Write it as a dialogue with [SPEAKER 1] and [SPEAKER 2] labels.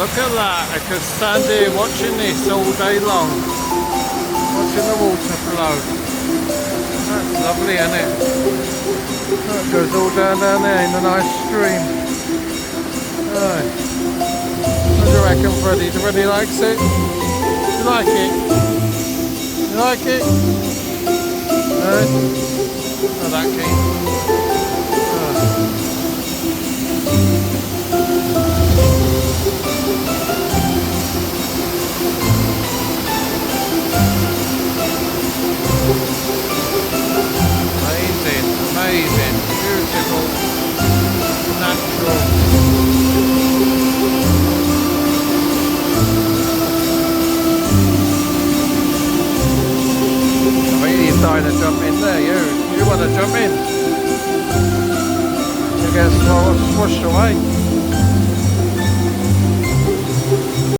[SPEAKER 1] Look at that, I could stand here watching this all day long. Watching the water flow. That's lovely, isn't it? That goes all down there in a nice stream. Right. What do you reckon, Freddie? Do Freddie likes it? You like it? You like it? No? Not that keen. Amazing, beautiful, natural. I think he's trying to jump in there. You want to jump in? You get swashed away.